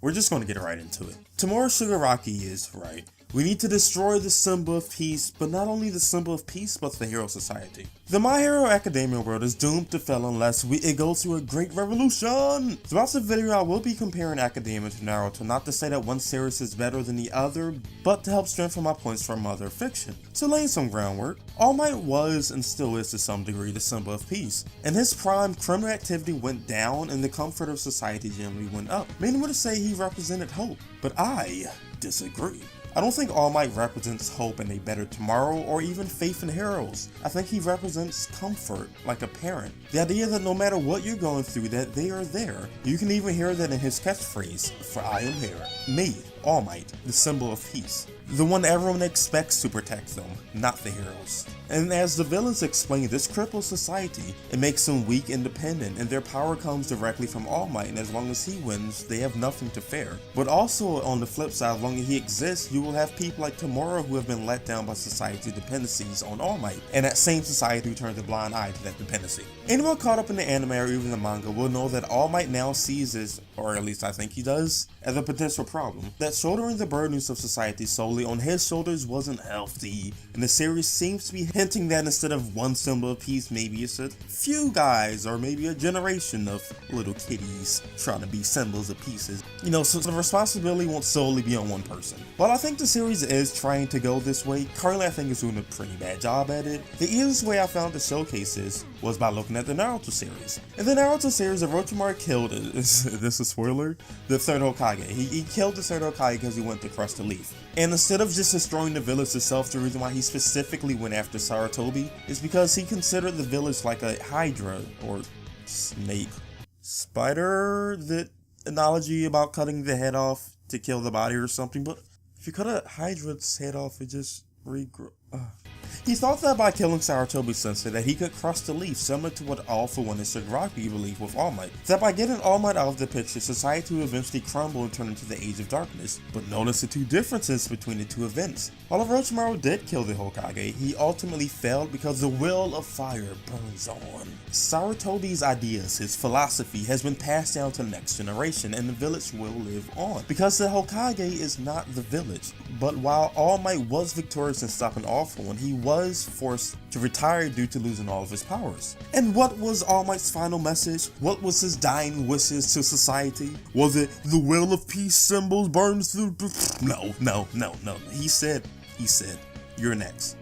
We're just going to get right into it. Tomura Shigaraki is right. We need to destroy the symbol of peace, but not only the symbol of peace, but the Hero Society. The My Hero Academia world is doomed to fail unless it goes through a great revolution! Throughout the video, I will be comparing Academia to Naruto, not to say that one series is better than the other, but to help strengthen my points from other fiction. To lay some groundwork, All Might was and still is to some degree the symbol of peace. In his prime, criminal activity went down and the comfort of society generally went up. Many would say he represented hope, but I disagree. I don't think All Might represents hope in a better tomorrow or even faith in heroes. I think he represents comfort, like a parent. The idea that no matter what you're going through, that they are there. You can even hear that in his catchphrase, "For I am here." Me, All Might, the symbol of peace. The one everyone expects to protect them, not the heroes. And as the villains explain, this cripples society. It makes them weak and dependent, and their power comes directly from All Might, and as long as he wins, they have nothing to fear. But also, on the flip side, as long as he exists, you will have people like Tomura who have been let down by society's dependencies on All Might, and that same society who turns a blind eye to that dependency. Anyone caught up in the anime or even the manga will know that All Might now sees this, or at least I think he does, as a potential problem. That shouldering the burdens of society solely on his shoulders wasn't healthy, and the series seems to be hinting that instead of one symbol of peace, maybe it's a few guys or maybe a generation of little kitties trying to be symbols of pieces. You know, so the responsibility won't solely be on one person. While I think the series is trying to go this way, currently I think it's doing a pretty bad job at it. The easiest way I found to showcase this was by looking at the Naruto series. In the Naruto series, Orochimaru killed, is this a spoiler? The third Hokage. He killed the third Hokage because he went to crush the leaf. And instead of just destroying the village itself, the reason why he specifically went after Sarutobi is because he considered the village like a hydra or snake. Spider, the analogy about cutting the head off to kill the body or something, but if you cut a hydra's head off, it just regrows. He thought that by killing Sarutobi Sensei that he could crush the leaf, similar to what All For One and Shigaraki believed with All Might. That by getting All Might out of the picture, society would eventually crumble and turn into the Age of Darkness. But notice the two differences between the two events. While Orochimaru did kill the Hokage, he ultimately failed because the will of fire burns on. Sarutobi's ideas, his philosophy, has been passed down to the next generation, and the village will live on. Because the Hokage is not the village. But while All Might was victorious in stopping All For One, he was forced to retire due to losing all of his powers. And what was All Might's final message? What was his dying wishes to society? Was it the will of peace symbols burns through? No. He said, "You're next,"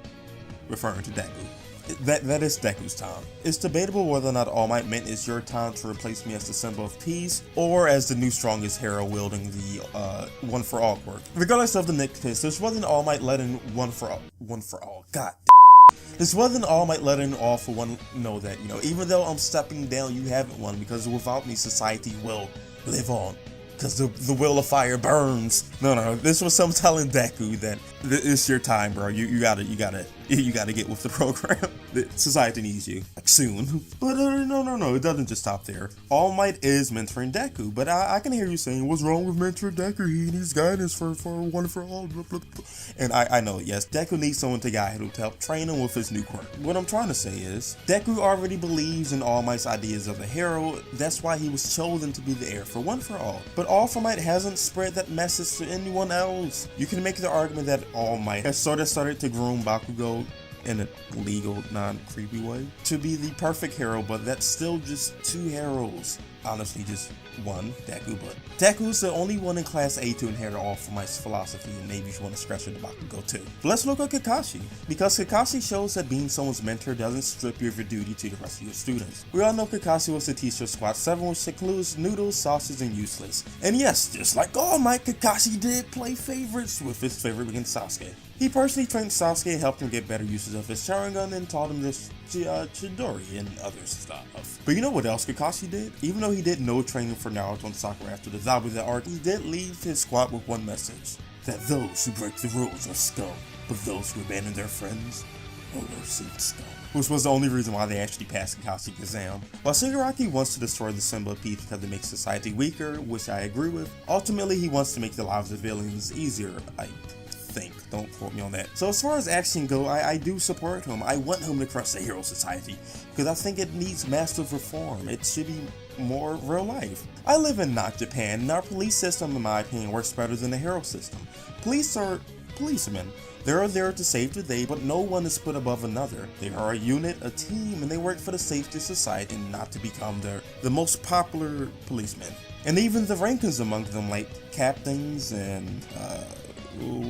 referring to Deku. That is Deku's time. It's debatable whether or not All Might meant it's your time to replace me as the symbol of peace, or as the new strongest hero wielding the One For All quirk. Regardless of the nitpicks, this wasn't All Might letting One For All. God. This wasn't All Might letting All For One know that, you know, even though I'm stepping down, you haven't won, because without me, society will live on. Because the will of fire burns. No, this was some telling Deku that it's your time, bro. You gotta get with the program. Society needs you, like, soon. But no, it doesn't just stop there. All Might is mentoring Deku, but I can hear you saying, what's wrong with mentoring Deku? He needs guidance for One For All. Blah, blah, blah. And I know, yes, Deku needs someone to guide him to help train him with his new quirk. What I'm trying to say is, Deku already believes in All Might's ideas of the hero. That's why he was chosen to be the heir for One For All. But All For Might hasn't spread that message to anyone else. You can make the argument that All Might has sort of started to groom Bakugo in a legal, non-creepy way to be the perfect hero, but that's still just two heroes. Honestly, just one, Deku, but Deku's the only one in Class A to inherit All For Might's philosophy, and maybe you want to scratch it to Bakugo too. But let's look at Kakashi, because Kakashi shows that being someone's mentor doesn't strip you of your duty to the rest of your students. We all know Kakashi was the teacher of Squad 7, which includes noodles, sausage, and useless. And yes, just like All Might, Kakashi did play favorites, with his favorite being Sasuke. He personally trained Sasuke and helped him get better uses of his Sharingan and taught him this Chidori and other stuff. But you know what else Kakashi did? Even though he did no training for Naruto and Sakura after the Zabuza arc, he did leave his squad with one message: that those who break the rules are scum, but those who abandon their friends are worse than scum. Which was the only reason why they actually passed Kakashi the exam. While Shigaraki wants to destroy the symbol of peace because it makes society weaker, which I agree with, ultimately he wants to make the lives of villains easier, I think. don't quote me on that. So as far as action go, I do support him. I want him to crush the hero society because I think it needs massive reform. It should be more real life. I live in not Japan, and our police system, in my opinion, works better than the hero system. Police are policemen. They're there to save the day, but no one is put above another. They are a unit, a team, and they work for the safety of society and not to become the most popular policemen. And even the rankings among them, like captains and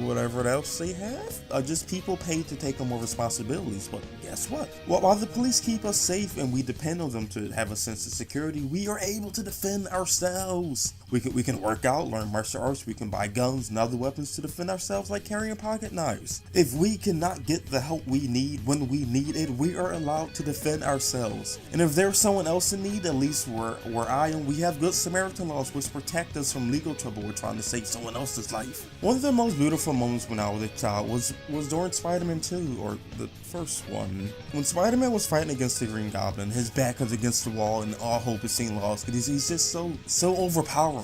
whatever else they have, are just people paid to take on more responsibilities. But guess what? While the police keep us safe and we depend on them to have a sense of security, we are able to defend ourselves. We can work out, learn martial arts, we can buy guns and other weapons to defend ourselves, like carrying pocket knives. If we cannot get the help we need when we need it, we are allowed to defend ourselves. And if there's someone else in need, at least where I am, we have good Samaritan laws which protect us from legal trouble we're trying to save someone else's life. One of the most beautiful moments when I was a child was during Spider-Man 2, or the first one. When Spider-Man was fighting against the Green Goblin, his back was against the wall and all hope is seen lost because he's just so overpowering.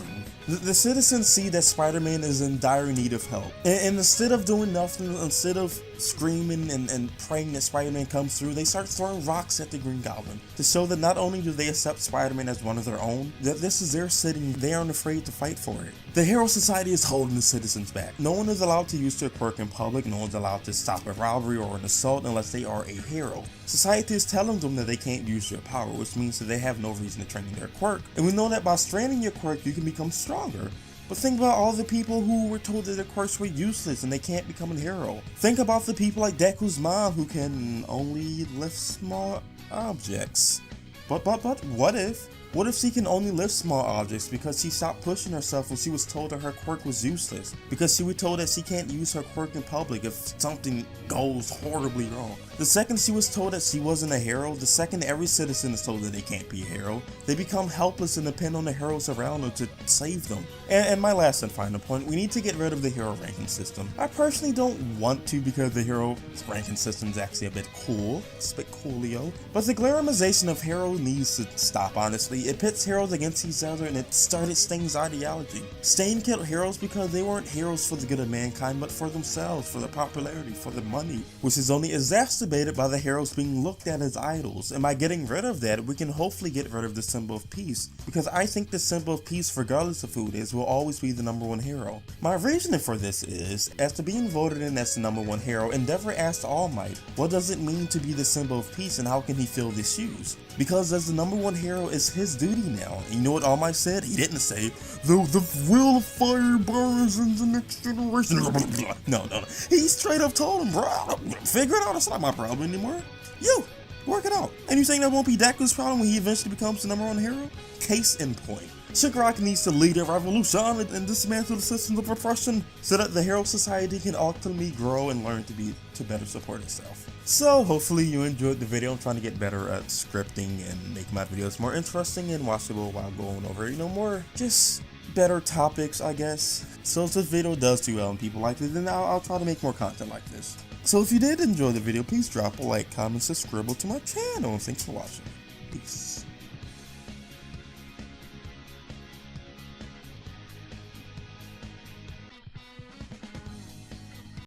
The citizens see that Spider-Man is in dire need of help, and instead of doing nothing, instead of screaming and praying that Spider-Man comes through, they start throwing rocks at the Green Goblin to show that not only do they accept Spider-Man as one of their own, that this is their city and they aren't afraid to fight for it. The Hero Society is holding the citizens back. No one is allowed to use their quirk in public, no one's allowed to stop a robbery or an assault unless they are a hero. Society is telling them that they can't use their power, which means that they have no reason to train their quirk. And we know that by straining your quirk, you can become stronger. But think about all the people who were told that their quirks were useless and they can't become a hero. Think about the people like Deku's mom who can only lift small objects. But what if? What if she can only lift small objects because she stopped pushing herself when she was told that her quirk was useless? Because she was told that she can't use her quirk in public if something goes horribly wrong. The second she was told that she wasn't a hero, the second every citizen is told that they can't be a hero, they become helpless and depend on the heroes around them to save them. And my last and final point, we need to get rid of the hero ranking system. I personally don't want to because the hero ranking system is actually a bit cool. It's a bit coolio. But the glamorization of hero needs to stop, honestly. It pits heroes against each other and it started Sting's ideology. Sting killed heroes because they weren't heroes for the good of mankind, but for themselves, for the popularity, for the money, which is only exacerbated by the heroes being looked at as idols. And by getting rid of that, we can hopefully get rid of the symbol of peace, because I think the symbol of peace, regardless of who it is, will always be the #1 hero. My reasoning for this is, after being voted in as the #1 hero, Endeavor asked All Might, what does it mean to be the symbol of peace and how can he fill these shoes? Because as the #1 hero, it's his duty now. And you know what All Might said? He didn't say, the wheel of fire burns in the next generation. No. He straight up told him, bro, figure it out, it's not my problem anymore. You, work it out. And you think that won't be Deku's problem when he eventually becomes the #1 hero? Case in point. Shigaraki needs to lead a revolution and dismantle the systems of oppression so that the Hero Society can ultimately grow and learn to better support itself. So hopefully you enjoyed the video. I'm trying to get better at scripting and make my videos more interesting and watchable while going over, more just better topics, I guess. So if this video does too well and people like it, then I'll try to make more content like this. So if you did enjoy the video, please drop a like, comment, subscribe to my channel, and thanks for watching. Peace.